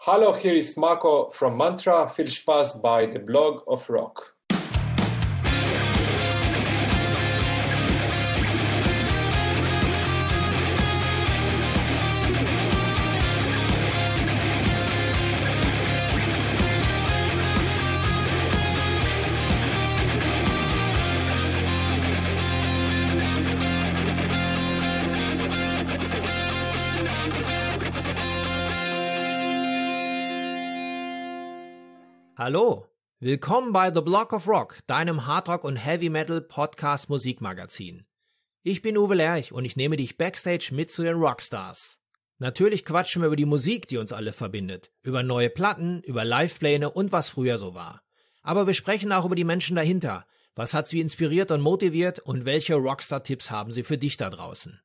Hallo, hier ist Marco from Manntra. Viel Spaß bei The Blog of Rock. Hallo, willkommen bei The Block of Rock, deinem Hardrock- und Heavy-Metal-Podcast-Musikmagazin. Ich bin Uwe Lerch und ich nehme dich backstage mit zu den Rockstars. Natürlich quatschen wir über die Musik, die uns alle verbindet, über neue Platten, über Livepläne und was früher so war. Aber wir sprechen auch über die Menschen dahinter. Was hat sie inspiriert und motiviert und welche Rockstar-Tipps haben sie für dich da draußen?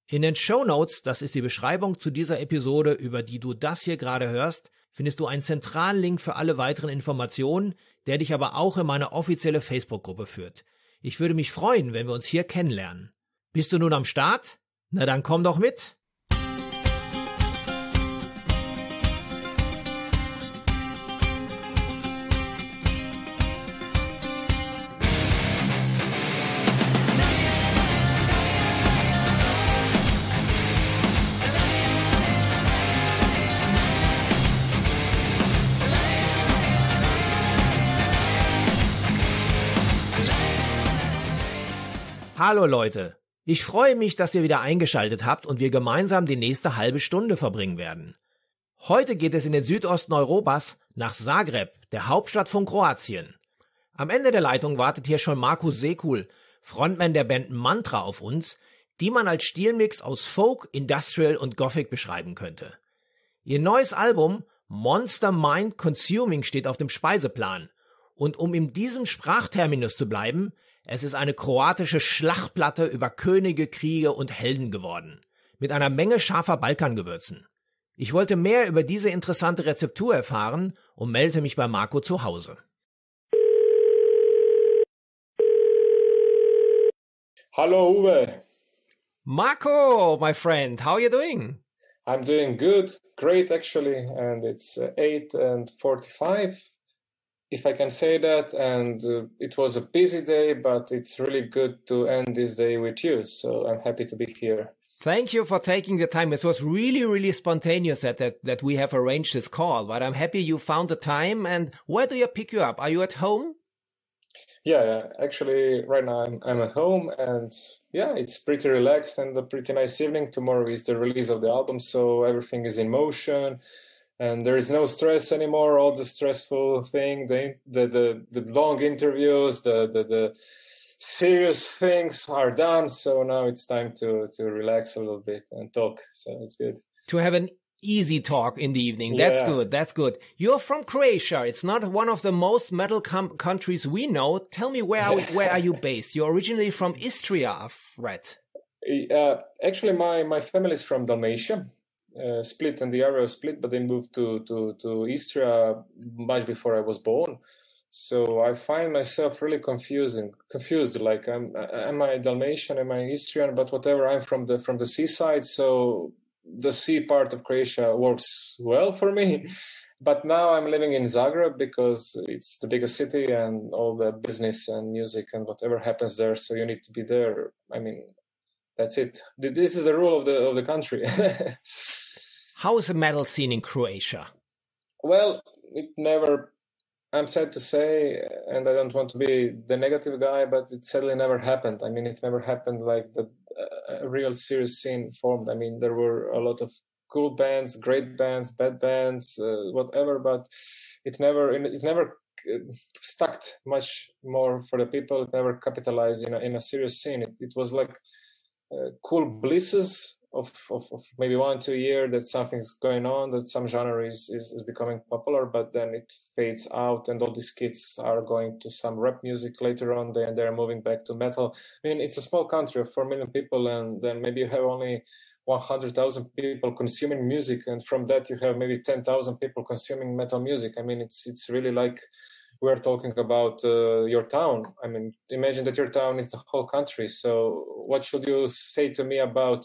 In den Shownotes, das ist die Beschreibung zu dieser Episode, über die du das hier gerade hörst, findest du einen zentralen Link für alle weiteren Informationen, der dich aber auch in meine offizielle Facebook-Gruppe führt. Ich würde mich freuen, wenn wir uns hier kennenlernen. Bist du nun am Start? Na dann komm doch mit! Hallo Leute, ich freue mich, dass ihr wieder eingeschaltet habt und wir gemeinsam die nächste halbe Stunde verbringen werden. Heute geht es in den Südosten Europas nach Zagreb, der Hauptstadt von Kroatien. Am Ende der Leitung wartet hier schon Marko Sekul, Frontman der Band Manntra, auf uns, die man als Stilmix aus Folk, Industrial und Gothic beschreiben könnte. Ihr neues Album Monster Mind Consuming steht auf dem Speiseplan und um in diesem Sprachterminus zu bleiben, es ist eine kroatische Schlachtplatte über Könige, Kriege und Helden geworden, mit einer Menge scharfer Balkangewürzen. Ich wollte mehr über diese interessante Rezeptur erfahren und meldete mich bei Marco zu Hause. Hallo Uwe. Marco, my friend, how are you doing? I'm doing good, great actually, and it's 8:45. If I can say that, and it was a busy day, but it's really good to end this day with you, so I'm happy to be here. Thank you for taking the time. It was really spontaneous that we have arranged this call, but I'm happy you found the time. And where do I pick you up? Are you at home? Yeah, actually right now I'm at home, and yeah, it's pretty relaxed and a pretty nice evening. Tomorrow is the release of the album, so everything is in motion. And there is no stress anymore. All the stressful thing, the long interviews, the serious things are done. So now it's time to relax a little bit and talk. So it's good to have an easy talk in the evening. Yeah. That's good. You're from Croatia. It's not one of the most metal countries we know. Tell me where are you based? You're originally from Istria, I've read. Actually, my family is from Dalmatia. Split, and the area split, but they moved to Istria much before I was born. So I find myself really confused. Like, am I Dalmatian? Am I Istrian? But whatever, I'm from the seaside, so the sea part of Croatia works well for me. But now I'm living in Zagreb because it's the biggest city and all the business and music and whatever happens there. So you need to be there. I mean, that's it. This is the rule of the country. How is the metal scene in Croatia? Well, I'm sad to say, and I don't want to be the negative guy, but it sadly never happened. I mean, it never happened like a real serious scene formed. I mean, there were a lot of cool bands, great bands, bad bands, whatever, but it never stuck much more for the people. It never capitalized in a serious scene. It was like cool blisses of maybe 1-2 years that something's going on, that some genre is becoming popular, but then it fades out and all these kids are going to some rap music later on, and they're moving back to metal. I mean, it's a small country of 4 million people, and then maybe you have only 100,000 people consuming music, and from that you have maybe 10,000 people consuming metal music. I mean, it's really like we're talking about your town. I mean, imagine that your town is the whole country. So what should you say to me about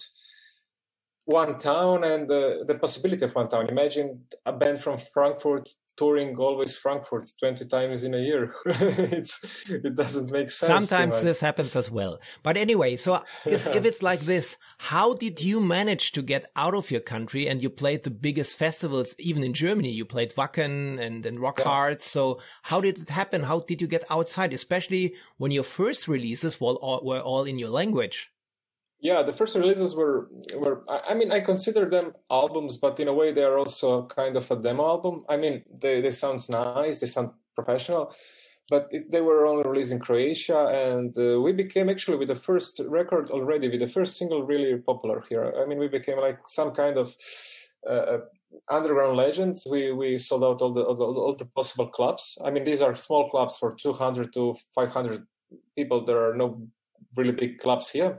one town and the possibility of one town. Imagine a band from Frankfurt touring always Frankfurt 20 times in a year. It doesn't make sense. Sometimes this happens as well. But anyway, so if it's like this, how did you manage to get out of your country? And you played the biggest festivals, even in Germany. You played Wacken and Rock Hard. So how did it happen? How did you get outside, especially when your first releases were all in your language? Yeah, the first releases were. I mean, I consider them albums, but in a way, they are also kind of a demo album. I mean, they sound nice, they sound professional, but they were only released in Croatia, and we became actually with the first record already, with the first single, really popular here. I mean, we became like some kind of underground legends. We sold out all the possible clubs. I mean, these are small clubs for 200 to 500 people. There are no really big clubs here.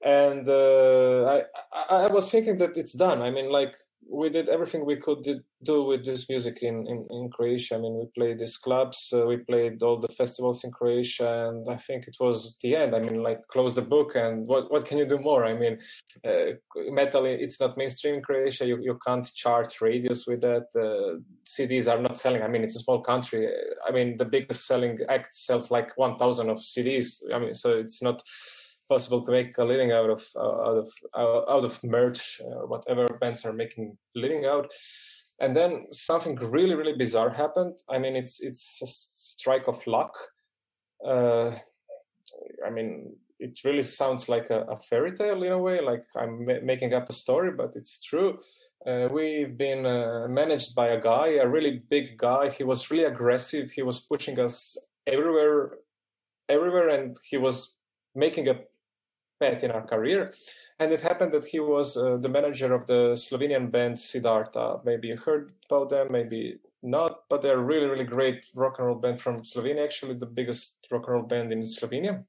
And I was thinking that it's done. I mean, like, we did everything we could do with this music in Croatia. I mean, we played these clubs, we played all the festivals in Croatia, and I think it was the end. I mean, like, close the book, and what can you do more? I mean, metal, it's not mainstream in Croatia. You can't chart radios with that. CDs are not selling. I mean, it's a small country. I mean, the biggest selling act sells like 1,000 of CDs. I mean, so it's not possible to make a living out of merch or whatever bands are making living out. And then something really, really bizarre happened. I mean, it's a strike of luck. I mean, it really sounds like a fairy tale in a way, like I'm making up a story, but it's true. We've been managed by a guy, a really big guy. He was really aggressive. He was pushing us everywhere, and he was making a in our career. And it happened that he was the manager of the Slovenian band Siddharta. Maybe you heard about them, maybe not, but they're a really, really great rock and roll band from Slovenia, actually the biggest rock and roll band in Slovenia.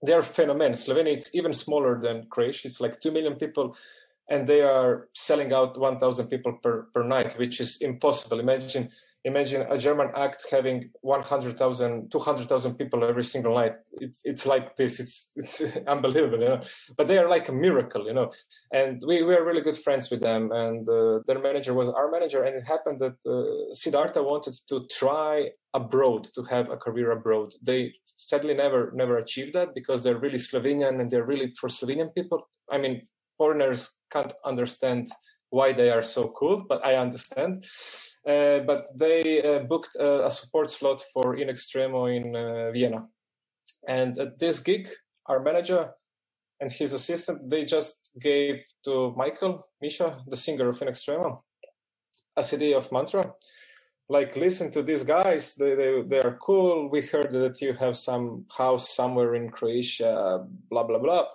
They're phenomenal. Slovenia, it's even smaller than Croatia. It's like 2 million people, and they are selling out 1,000 people per night, which is impossible. Imagine a German act having 100,000, 200,000 people every single night. It's like this. It's unbelievable, you know. But they are like a miracle, you know. And we are really good friends with them. And their manager was our manager. And it happened that Siddharta wanted to try abroad, to have a career abroad. They sadly never achieved that because they're really Slovenian and they're really for Slovenian people. I mean, foreigners can't understand why they are so cool, but I understand. But they booked a support slot for In Extremo in Vienna. And at this gig, our manager and his assistant, they just gave to Misha, the singer of In Extremo, a CD of Manntra. Like, listen to these guys, they are cool. We heard that you have some house somewhere in Croatia, blah, blah, blah.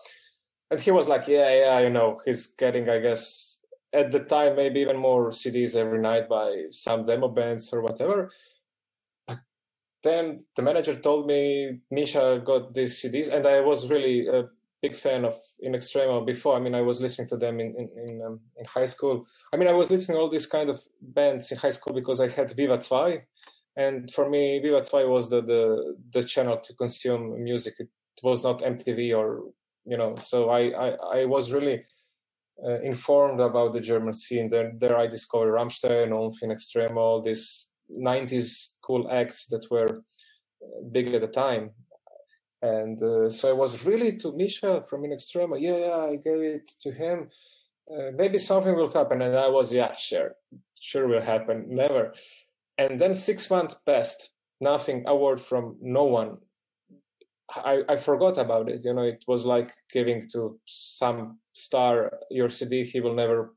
And he was like, yeah, you know, he's getting, I guess, at the time, maybe even more CDs every night by some demo bands or whatever. But then the manager told me Misha got these CDs, and I was really a big fan of In Extremo before. I mean, I was listening to them in high school. I mean, I was listening to all these kind of bands in high school because I had Viva 2, and for me, Viva 2 was the channel to consume music. It was not MTV or, you know. So I was really informed about the German scene. There I discovered Rammstein, In Extremo, all these 90s cool acts that were big at the time. And so I was really to Misha from In Extremo. Yeah, I gave it to him. Maybe something will happen. And I was, sure will happen. Never. And then 6 months passed. Nothing, a word from no one. I forgot about it. You know, it was like giving to some star your CD. He will never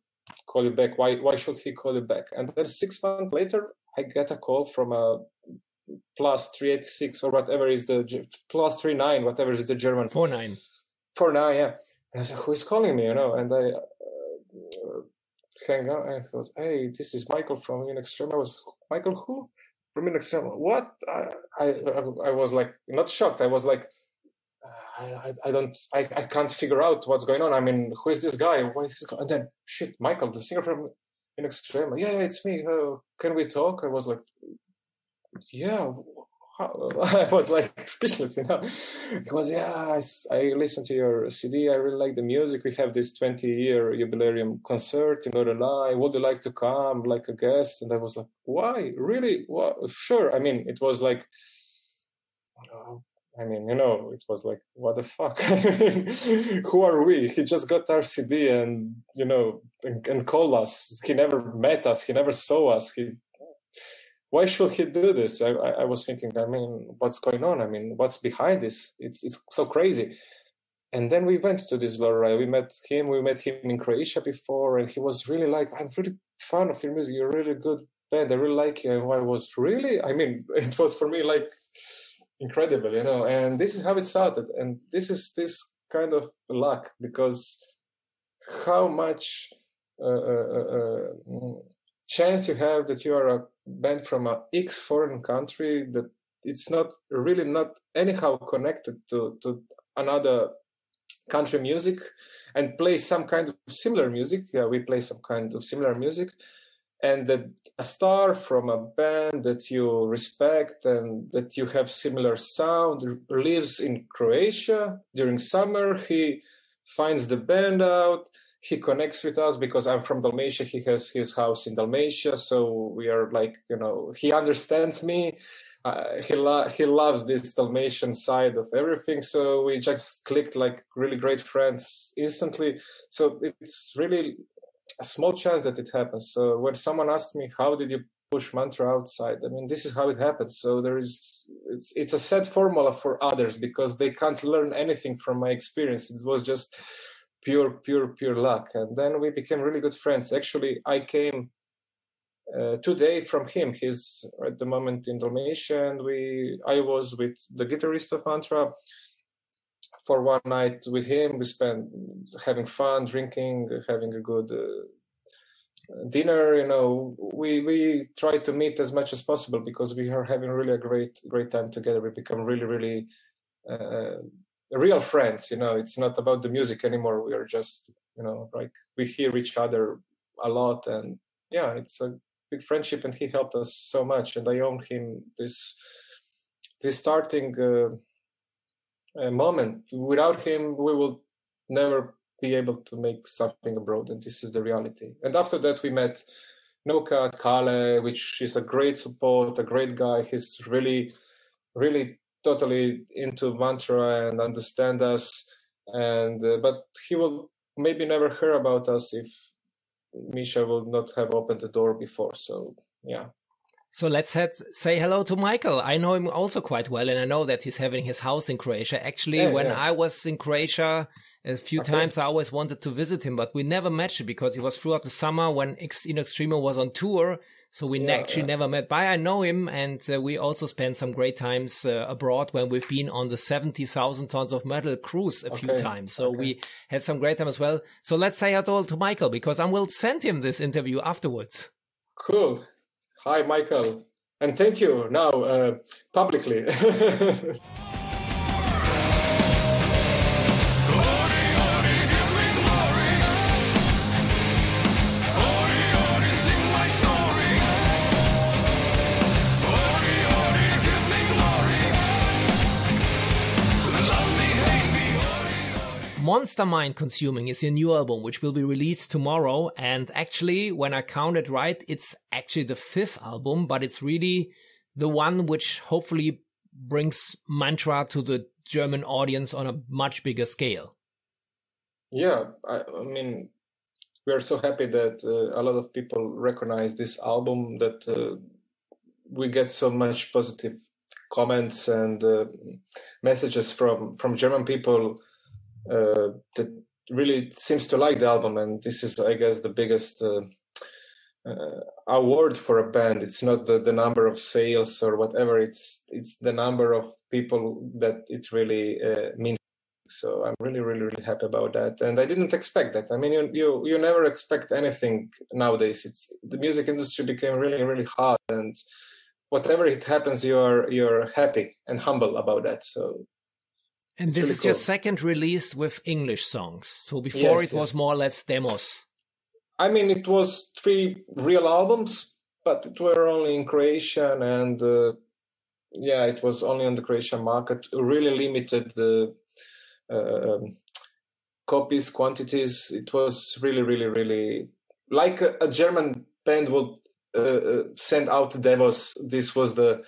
call you back. Why should he call you back? And then 6 months later, I get a call from a plus 386 or whatever is the plus 39, whatever is the German 49. Yeah. And I said, who is calling me? You know, and I hang out and he goes, hey, this is Michael from In Extreme. I was, Michael who? From In Extreme. What? I was like not shocked. I was like, I can't figure out what's going on. I mean, who is this guy? Why is this guy? And then shit, Michael, the singer from In Extreme. Yeah, it's me. Can we talk? I was like, yeah. I was like speechless, He goes, yeah, I listened to your CD. I really like the music. We have this 20-year jubileum concert in Lorelai. Would you like to come like a guest? And I was like, why? Really? What? Sure. I mean, it was like, it was like, what the fuck? Who are we? He just got our CD and, and called us. He never met us. He never saw us. Why should he do this? I was thinking, what's going on? What's behind this? It's so crazy. And then we went to this Lorelai. We met him in Croatia before, and he was really like, I'm really fan of your music. You're a really good band. I really like you. And I was really, it was for me like incredible, and this is how it started. And this is this kind of luck, because how much chance you have that you are a band from a X foreign country that it's not anyhow connected to another country music, and play some kind of similar music. Yeah, we play some kind of similar music, and that a star from a band that you respect and that you have similar sound lives in Croatia during summer. He finds the band out. He connects with us because I'm from Dalmatia. He has his house in Dalmatia. So we are like, he understands me. He loves this Dalmatian side of everything. So we just clicked like really great friends instantly. So it's really a small chance that it happens. So when someone asked me, how did you push Manntra outside? This is how it happens. So it's a set formula for others because they can't learn anything from my experience. It was just pure luck. And then we became really good friends. Actually, I came today from him. He's at the moment in Dalmatia, and I was with the guitarist of Manntra for one night with him. We spent having fun, drinking, having a good dinner. We try to meet as much as possible because we are having really a great time together. We become really real friends. It's not about the music anymore. We are just like we hear each other a lot, and yeah, it's a big friendship, and he helped us so much, and I owe him this starting moment. Without him, we will never be able to make something abroad, and this is the reality. And after that, we met Noka at Kale, which is a great support, a great guy. He's really totally into Manntra and understand us, and but he will maybe never hear about us if Misha will not have opened the door before. So yeah. So let's say hello to Michael. I know him also quite well, and I know that he's having his house in Croatia. Actually, when I was in Croatia a few times, I always wanted to visit him, but we never met because he was throughout the summer when In Extremo was on tour. So we actually never met. But I know him, and we also spent some great times abroad when we've been on the 70,000 tons of metal cruise a few times. So we had some great time as well. So let's say hello to Michael, because I will send him this interview afterwards. Cool. Hi, Michael. And thank you now publicly. Monster Mind Consuming is your new album, which will be released tomorrow. And actually, when I counted right, it's actually the 5th album, but it's really the one which hopefully brings Manntra to the German audience on a much bigger scale. Yeah, we are so happy that a lot of people recognize this album, that we get so much positive comments and messages from German people that really seems to like the album. And this is, I guess, the biggest award for a band. It's not the number of sales or whatever, it's the number of people that it really means. So I'm really happy about that, and I didn't expect that. You never expect anything nowadays. It's the music industry became really hard, and whatever it happens, you're happy and humble about that. So. And this is your second release with English songs. So before it was more or less demos. It was 3 real albums, but it were only in Croatian, and yeah, it was only on the Croatian market, really limited copies, quantities. It was really, really, really like a German band would send out demos. This was the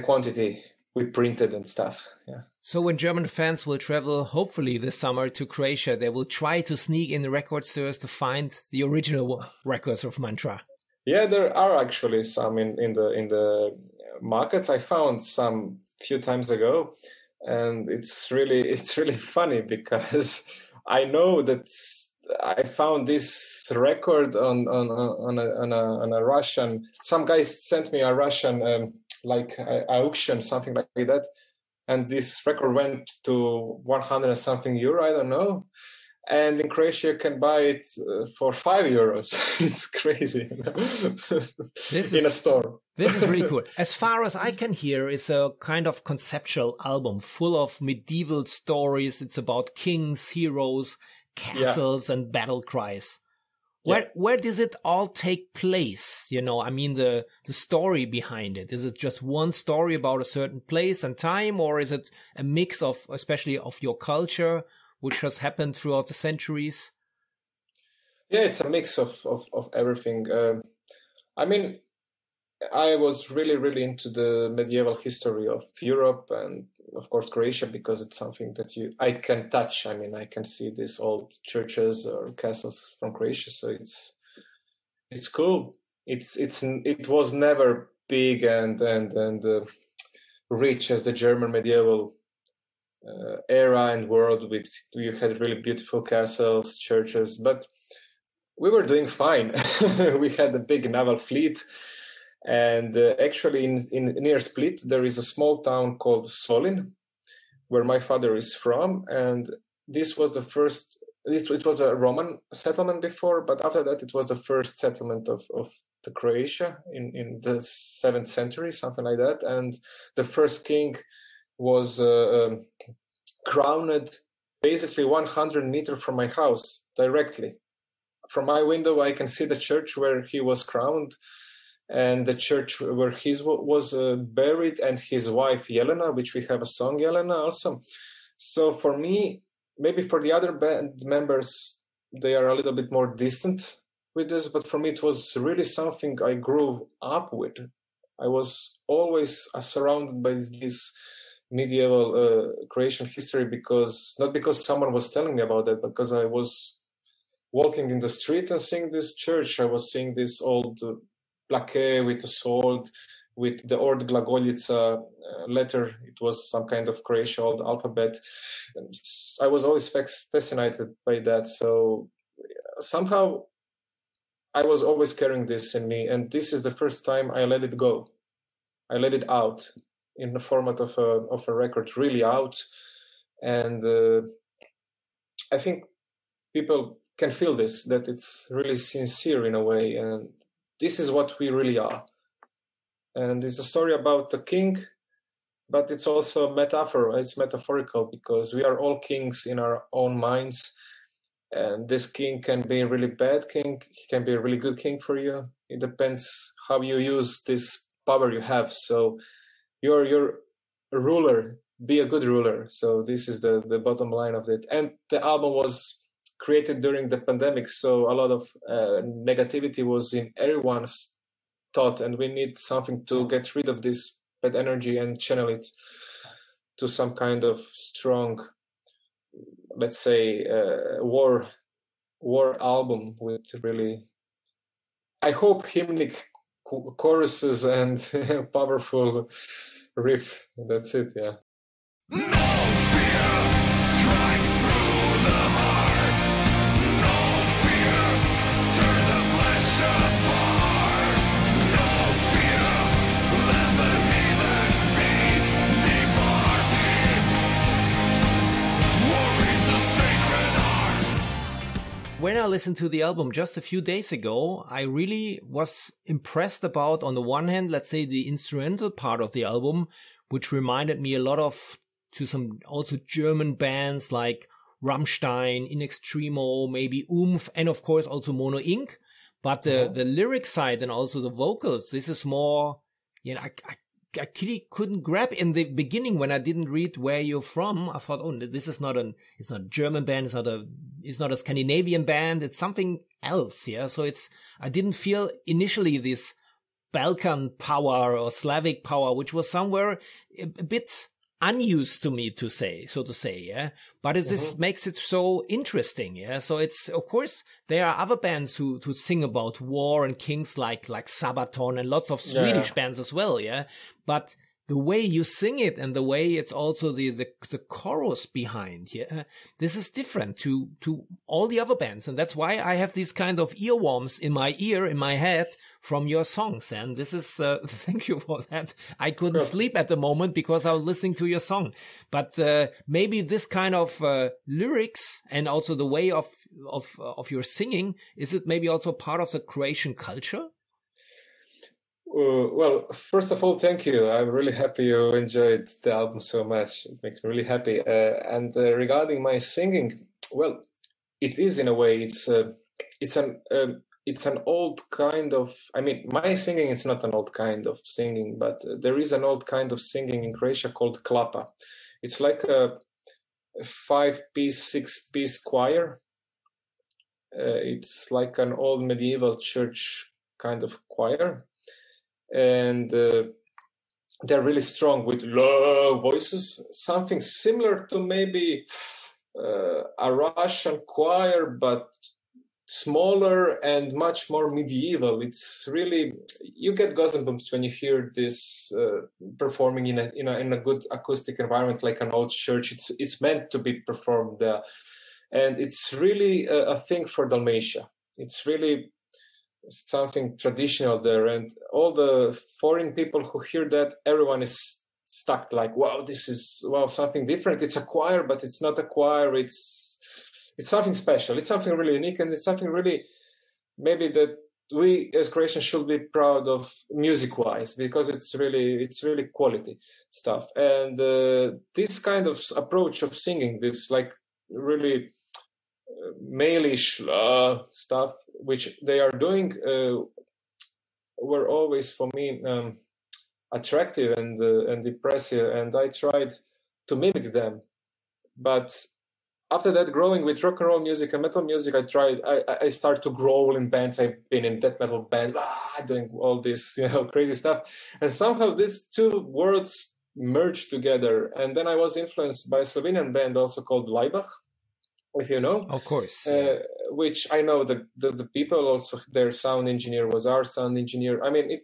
quantity we printed and stuff. Yeah. So when German fans will travel, hopefully this summer, to Croatia, they will try to sneak in the record stores to find the original records of Manntra. Yeah, there are actually some in the markets. I found some few times ago, and it's really funny because I know that I found this record on a Russian. Some guys sent me a Russian like auction, something like that, and this record went to 100 and something euro. I don't know. And in Croatia, you can buy it for €5. It's crazy, in a store. This is really cool. As far as I can hear, it's a kind of conceptual album full of medieval stories. It's about kings, heroes, castles, and battle cries. Where does it all take place? I mean, the story behind it. Is it just one story about a certain place and time, or is it a mix of, especially of your culture, which has happened throughout the centuries? Yeah, it's a mix of everything. I mean, I was really, really into the medieval history of Europe and, of course, Croatia, because it's something that I can touch. I mean, I can see these old churches or castles from Croatia, so it's cool. It was never big and rich as the German medieval era and world. You had really beautiful castles, churches, but we were doing fine. We had a big naval fleet, and actually in near Split there is a small town called Solin, where my father is from, and this was the first. It was a Roman settlement before, but after that it was the first settlement of the Croatia in the 7th century, something like that, and the first king was crowned basically 100 meters from my house directly. From my window, I can see the church where he was crowned, and the church where he was buried, and his wife Jelena, which we have a song Jelena also. So for me, maybe for the other band members, they are a little bit more distant with this, but for me it was really something I grew up with. I was always surrounded by this medieval Croatian history, not because someone was telling me about it, because I was walking in the street and seeing this church. I was seeing this old plaque with a sword, with the old Glagoljica letter. It was some kind of Croatian old alphabet. I was always fascinated by that. So somehow I was always carrying this in me, and this is the first time I let it go. I let it out in the format of a record, really out. And I think people can feel this, that it's really sincere in a way, and this is what we really are. And it's a story about a king, but it's also a metaphor. It's metaphorical, because we are all kings in our own minds, and this king can be a really bad king, he can be a really good king for you. It depends how you use this power you have. So you're a ruler, be a good ruler. So this is the bottom line of it. And the album was created during the pandemic, so a lot of negativity was in everyone's thought, and we need something to get rid of this bad energy and channel it to some kind of strong, let's say, war album with really, I hope, hymnic choruses and powerful riff. That's it, yeah. No fear, strike through the heart. No fear, turn the flesh apart. No fear, let the heathens be departed. War is a sacred art. When I listened to the album just a few days ago, I really was impressed about, on the one hand, let's say, the instrumental part of the album, which reminded me a lot of to some also German bands like Rammstein, In Extremo, maybe and of course also Mono Inc. But the lyric side and also the vocals, this is more I couldn't grab in the beginning when I didn't read where you're from. I thought, oh, this is it's not a German band. It's not a Scandinavian band. It's something else. Yeah. So I didn't feel initially this Balkan power or Slavic power, which was somewhere a bit unused to me so to say, yeah. But this makes it so interesting, yeah. So it's, of course, there are other bands who sing about war and kings like Sabaton and lots of Swedish bands as well, yeah. But the way you sing it and the way it's also the chorus behind, yeah, this is different to all the other bands, and that's why I have these kind of earworms in my head from your songs, and this is thank you for that. I couldn't sleep at the moment because I was listening to your song, but maybe this kind of lyrics and also the way of your singing, is it maybe also part of the Croatian culture? Well, first of all, thank you. I'm really happy you enjoyed the album so much. It makes me really happy. And regarding my singing, well, it is in a way. It's an old kind of. I mean, my singing is not an old kind of singing, but there is an old kind of singing in Croatia called klapa. It's like a 5-piece, 6-piece choir. It's like an old medieval church kind of choir. And they're really strong with low voices, something similar to maybe a Russian choir, but smaller and much more medieval. It's really, you get goosebumps when you hear this performing in a good acoustic environment like an old church. It's meant to be performed, and it's really a thing for Dalmatia. It's really something traditional there, and all the foreign people who hear that, everyone is stuck like, wow, this is something different. It's a choir, but it's not a choir. It's something special. It's something really unique, and it's something really maybe that we as Croatians should be proud of music-wise, because it's really quality stuff. And this kind of approach of singing, this like really male-ish stuff, which they are doing, were always for me attractive and impressive, and I tried to mimic them. But after that, growing with rock and roll music and metal music, I started to growl in bands. I've been in death metal band, doing all this crazy stuff, and somehow these two worlds merged together. And then I was influenced by a Slovenian band also called Laibach, if you know. Of course. Which I know the people also, their sound engineer was our sound engineer. I mean,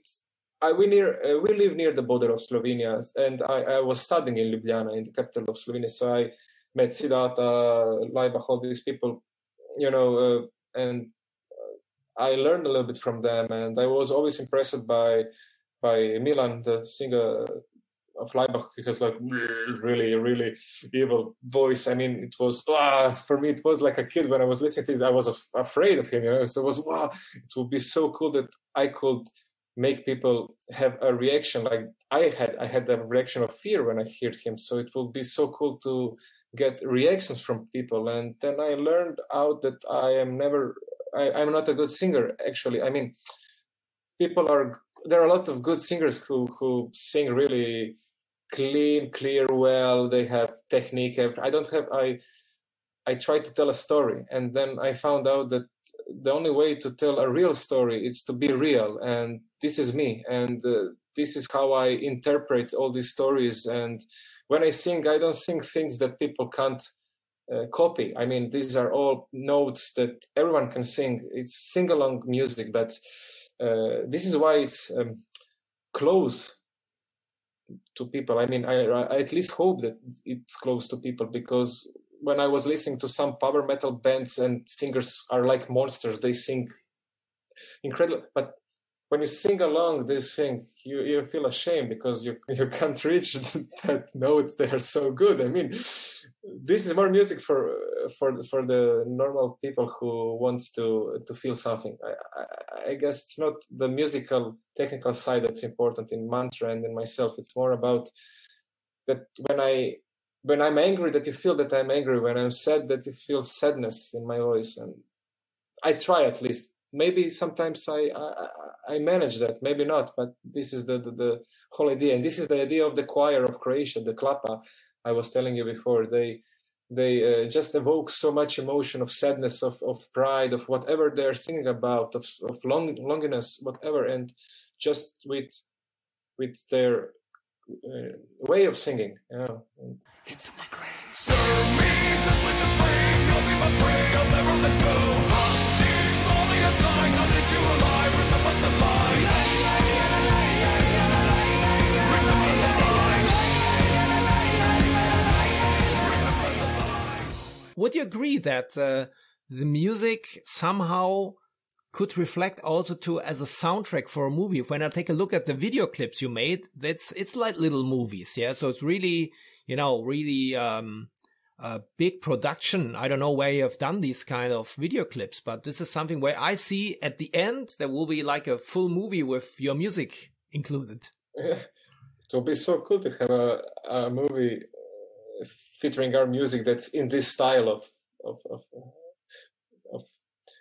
we live near the border of Slovenia, and I was studying in Ljubljana, in the capital of Slovenia. So I met Sidata, Laibach, all these people, and I learned a little bit from them. And I was always impressed by Milan, the singer of Laibach, because like really, really evil voice. I mean, it was for me, it was like a kid when I was listening to it. I was afraid of him, So it was it would be so cool that I could make people have a reaction like I had a reaction of fear when I heard him. So it will be so cool to get reactions from people. And then I learned out that I'm not a good singer, actually. I mean, there are a lot of good singers who sing really clean, clear, well. They have technique. I tried to tell a story, and then I found out that the only way to tell a real story is to be real, and this is me, and this is how I interpret all these stories. And when I sing, I don't sing things that people can't copy. I mean, these are all notes that everyone can sing. It's sing-along music, but this is why it's close to people. I mean, I at least hope that it's close to people, because when I was listening to some power metal bands and singers are like monsters, they sing incredible. But when you sing along this thing, you feel ashamed because you can't reach that notes. They are so good. I mean, this is more music for the normal people who wants to feel something. I guess it's not the musical technical side that's important in Manntra and in myself. It's more about that when I'm angry, that you feel that I'm angry. When I'm sad, that you feel sadness in my voice. And I try at least maybe sometimes I manage that, maybe not, but this is the whole idea, and this is the idea of the choir of Croatia, the klapa. I was telling you before, they just evoke so much emotion of sadness, of pride, of whatever they're singing about, of loneliness, whatever, and just with their way of singing, you know. Into my grave. Serve me just like this flame. You'll be my prey. I'll never let go. Hunting lonely at night. I'll need you alive. Remember the light. Remember the light. Remember the light. Would you agree that the music somehow could reflect also to as a soundtrack for a movie? When I take a look at the video clips you made, it's like little movies, yeah. So it's really, you know, really a big production. I don't know where you have done these kind of video clips, but this is something where I see at the end there will be like a full movie with your music included. Yeah. It will be so cool to have a movie featuring our music that's in this style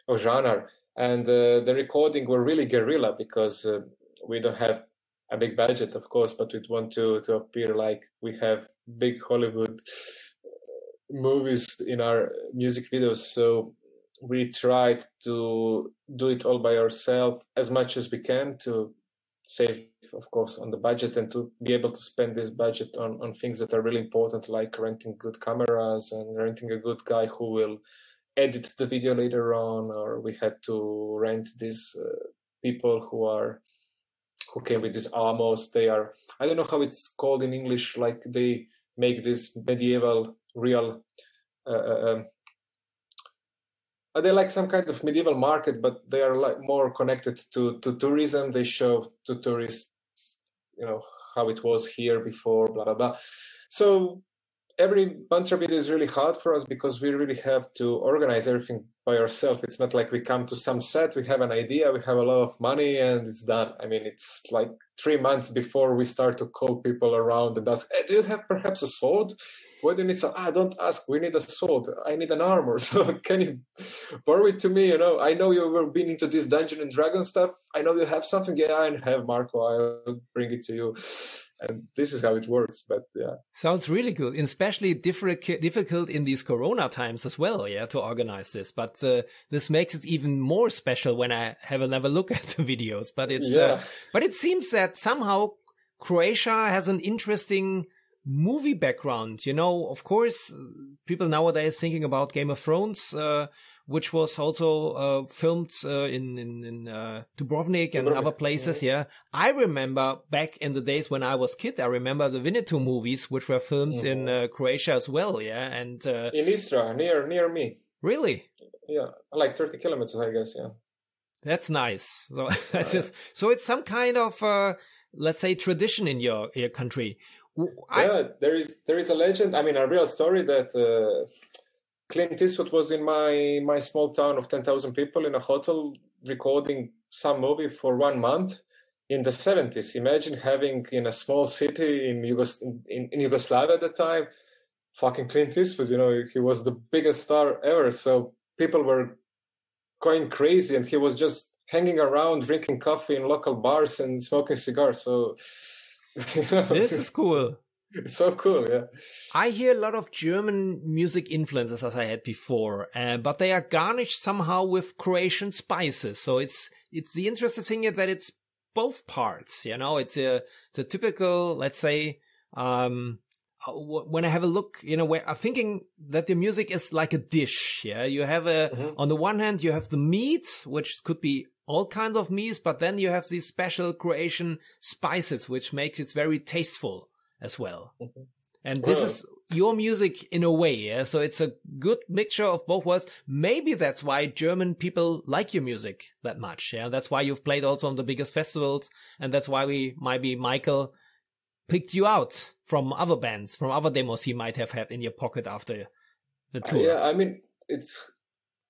of genre. And the recording were really guerrilla because we don't have a big budget, of course, but we want to appear like we have big Hollywood movies in our music videos. So we tried to do it all by ourselves as much as we can to save, of course, on the budget and to be able to spend this budget on things that are really important, like renting good cameras and renting a good guy who will edit the video later on, or we had to rent these people who came with these almos. They are, I don't know how it's called in English, like they make this medieval real they're like some kind of medieval market, but they are like more connected to tourism. They show to tourists, you know, how it was here before, blah blah blah. So every Manntra video is really hard for us because we really have to organize everything by ourselves. It's not like we come to some set, we have an idea, we have a lot of money, and it's done. I mean, it's like 3 months before we start to call people around and ask, hey, do you have perhaps a sword? What do you need? So, don't ask, we need a sword. I need an armor. So can you borrow it to me? You know, I know you've been into this Dungeon and Dragon stuff. I know you have something. Yeah, I have, Marco. I'll bring it to you. And this is how it works. But yeah. Sounds really good, and especially difficult in these Corona times as well, yeah, to organize this. But this makes it even more special when I have another look at the videos. But it's but it seems that somehow Croatia has an interesting movie background. You know, of course, people nowadays thinking about Game of Thrones, which was also filmed in Dubrovnik and other places. Yeah. I remember back in the days when I was kid, I remember the Winnetou movies, which were filmed in Croatia as well. Yeah, and in Istra, near me. Really? Yeah, like 30 kilometers, I guess. Yeah. That's nice. So so it's some kind of let's say tradition in your country. There is a legend. I mean, a real story that Clint Eastwood was in my small town of 10,000 people in a hotel recording some movie for 1 month in the 70s. Imagine having in a small city in Yugoslavia at the time, fucking Clint Eastwood. You know, he was the biggest star ever. So people were going crazy, and he was just hanging around, drinking coffee in local bars and smoking cigars. So. This is cool. It's so cool, yeah. I hear a lot of German music influences as I had before, but they are garnished somehow with Croatian spices. So it's the interesting thing is that it's both parts. You know, it's a typical, let's say, when I have a look, you know, where I'm thinking that the music is like a dish. Yeah, you have on the one hand you have the meat, which could be all kinds of meats, but then you have these special Croatian spices, which makes it very tasteful as well. And this is your music in a way, yeah? So it's a good mixture of both worlds. Maybe that's why German people like your music that much, yeah? That's why you've played also on the biggest festivals, and that's why Michael picked you out from other bands, from other demos he might have had in your pocket after the tour. Yeah, I mean,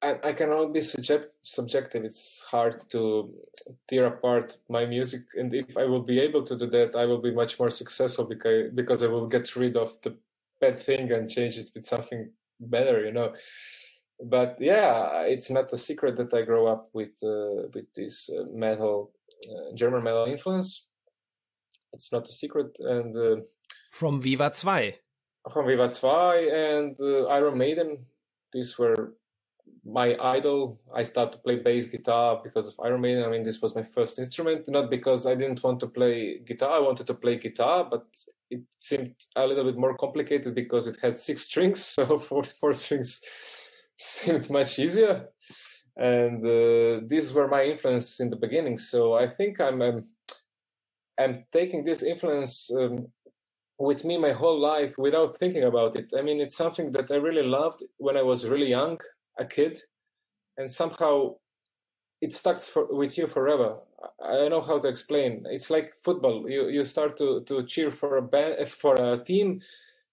I cannot be subjective. It's hard to tear apart my music, and if I will be able to do that, I will be much more successful because I will get rid of the bad thing and change it with something better, you know. But yeah, it's not a secret that I grew up with this metal, German metal influence. It's not a secret, and From Viva 2. from Viva 2 and Iron Maiden, these were my idol. I started to play bass guitar because of Iron Maiden. I mean, this was my first instrument, not because I didn't want to play guitar. I wanted to play guitar, but it seemed a little bit more complicated because it had 6 strings, so four strings seemed much easier. And these were my influence in the beginning. So I think I'm taking this influence with me my whole life without thinking about it. I mean, it's something that I really loved when I was really young, a kid, and somehow it stuck with you forever. I don't know how to explain. It's like football. You start to cheer for a team,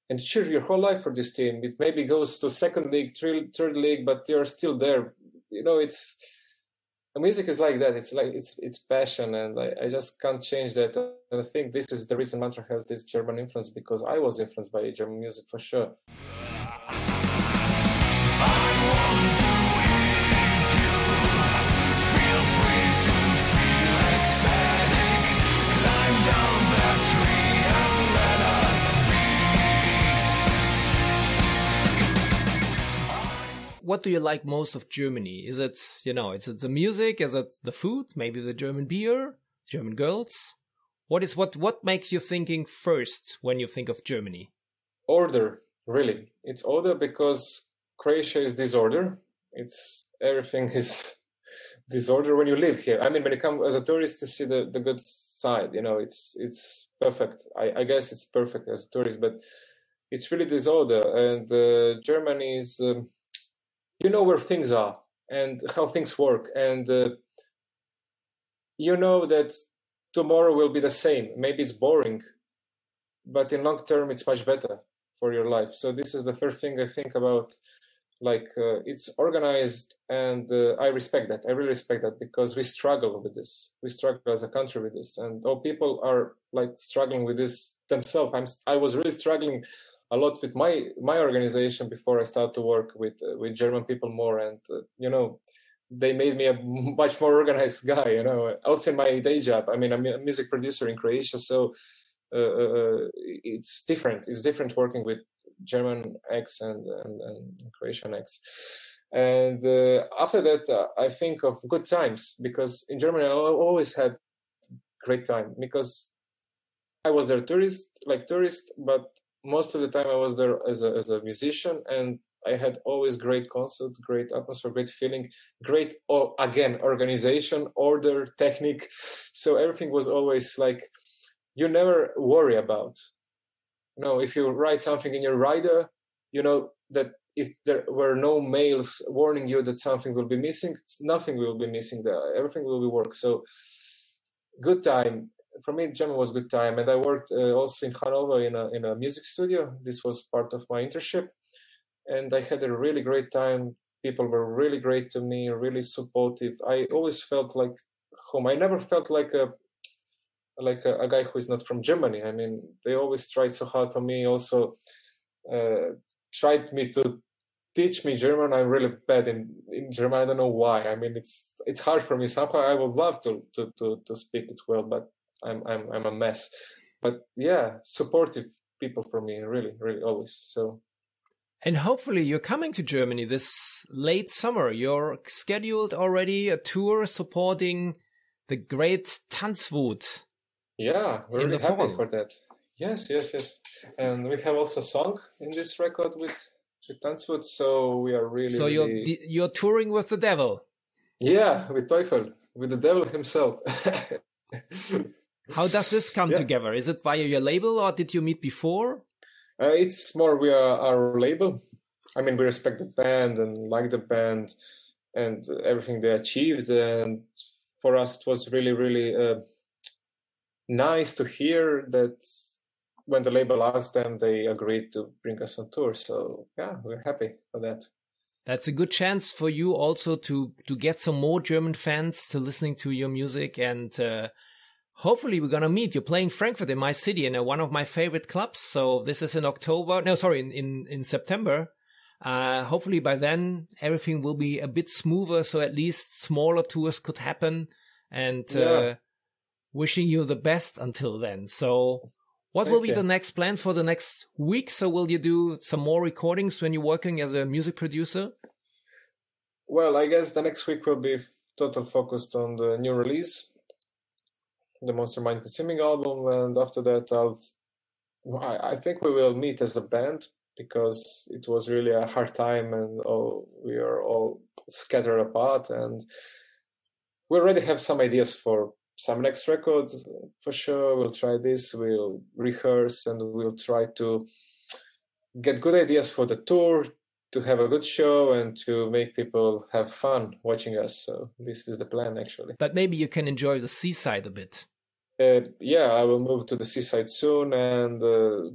and cheer your whole life for this team. It maybe goes to second league, third league, but you're still there. You know, it's the music is like that. It's like it's passion, and I just can't change that. And I think this is the reason Manntra has this German influence, because I was influenced by German music for sure. What do you like most of Germany? Is it, is it the music? Is it the food? Maybe the German beer? German girls? What makes you thinking first when you think of Germany? Order, really. It's order, because Croatia is disorder. Everything is disorder when you live here. I mean, when you come as a tourist to see the good side, it's perfect. I guess it's perfect as a tourist, but it's really disorder. And Germany is... you know where things are and how things work, and you know that tomorrow will be the same. Maybe it's boring, but in long term it's much better for your life. So this is the first thing I think about. Like it's organized, and I respect that. I really respect that, because we struggle with this. We struggle as a country with this, and all people are like struggling with this themselves. I was really struggling a lot with my organization before I started to work with German people more, and they made me a much more organized guy. Also in my day job, I mean, I'm a music producer in Croatia, so it's different. It's different working with German acts and Croatian acts. And after that, I think of good times, because in Germany I always had great time, because I was there tourist, but most of the time I was there as a musician, and I had always great concerts, great atmosphere, great feeling, great, again, organization, order, technique. So everything was always like, you never worry about. If you write something in your rider, you know that if there were no mails warning you that something will be missing, nothing will be missing there. Everything will be work. So good time. For me, German was good time, and I worked also in Hanover in a music studio. This was part of my internship, and I had a really great time. People were really great to me, really supportive. I always felt like home. I never felt like a guy who is not from Germany. I mean, they always tried so hard for me. Also, tried me to teach me German. I'm really bad in German. I don't know why. I mean, it's hard for me. Somehow I would love to speak it well, but I'm a mess. But yeah, supportive people for me, really, really always. So. And hopefully you're coming to Germany this late summer. You're scheduled already a tour supporting the great Tanzwut. Yeah, we're really happy for that. Yes. And we have also a song in this record with Tanzwut, so we are really... So you're touring with the devil? Yeah, with Teufel, with the devil himself. How does this come together? Is it via your label, or did you meet before? It's more via our label. I mean, we respect the band and like the band and everything they achieved. And for us, it was really, really nice to hear that when the label asked them, they agreed to bring us on tour. So, yeah, we're happy for that. That's a good chance for you also to get some more German fans to listening to your music, and hopefully we're going to meet. You're playing Frankfurt in my city in one of my favorite clubs. So this is in October. No, sorry, in September. Hopefully by then everything will be a bit smoother, so at least smaller tours could happen. And wishing you the best until then. So what will be the next plans for the next week? So will you do some more recordings when you're working as a music producer? Well, I guess the next week will be total focused on the new release, the Monster Mind Consuming album, and after that I think we will meet as a band, because it was really a hard time and we are all scattered apart, and we already have some ideas for some next records for sure. We'll try this, we'll rehearse, and we'll try to get good ideas for the tour, to have a good show and to make people have fun watching us. So this is the plan, actually. But maybe you can enjoy the seaside a bit. Yeah, I will move to the seaside soon, and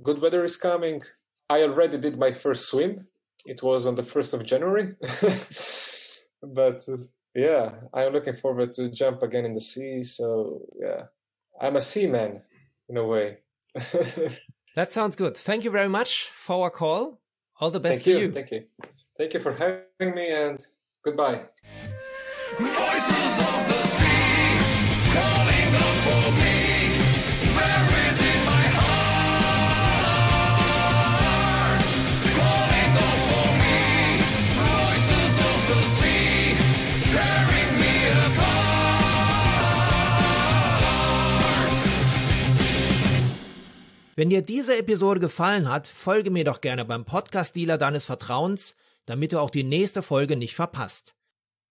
good weather is coming. I already did my first swim. It was on the 1st of January. But yeah, I'm looking forward to jump again in the sea. So yeah, I'm a seaman in a way. That sounds good. Thank you very much for our call. All the best to you. Thank you. Thank you for having me, and goodbye. Voices of the sea calling out for me, buried in my heart. Calling out for me, voices of the sea tearing me apart. Wenn dir diese Episode gefallen hat, folge mir doch gerne beim Podcast-Dealer deines Vertrauens, damit du auch die nächste Folge nicht verpasst.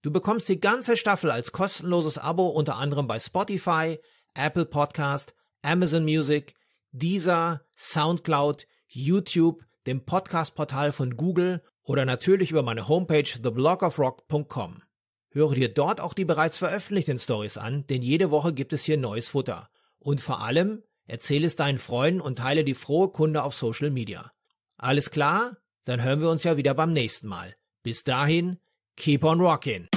Du bekommst die ganze Staffel als kostenloses Abo unter anderem bei Spotify, Apple Podcast, Amazon Music, Deezer, Soundcloud, YouTube, dem Podcast-Portal von Google oder natürlich über meine Homepage theblogofrock.com. Höre dir dort auch die bereits veröffentlichten Stories an, denn jede Woche gibt es hier neues Futter. Und vor allem, erzähle es deinen Freunden und teile die frohe Kunde auf Social Media. Alles klar? Dann hören wir uns ja wieder beim nächsten Mal. Bis dahin, keep on rockin'.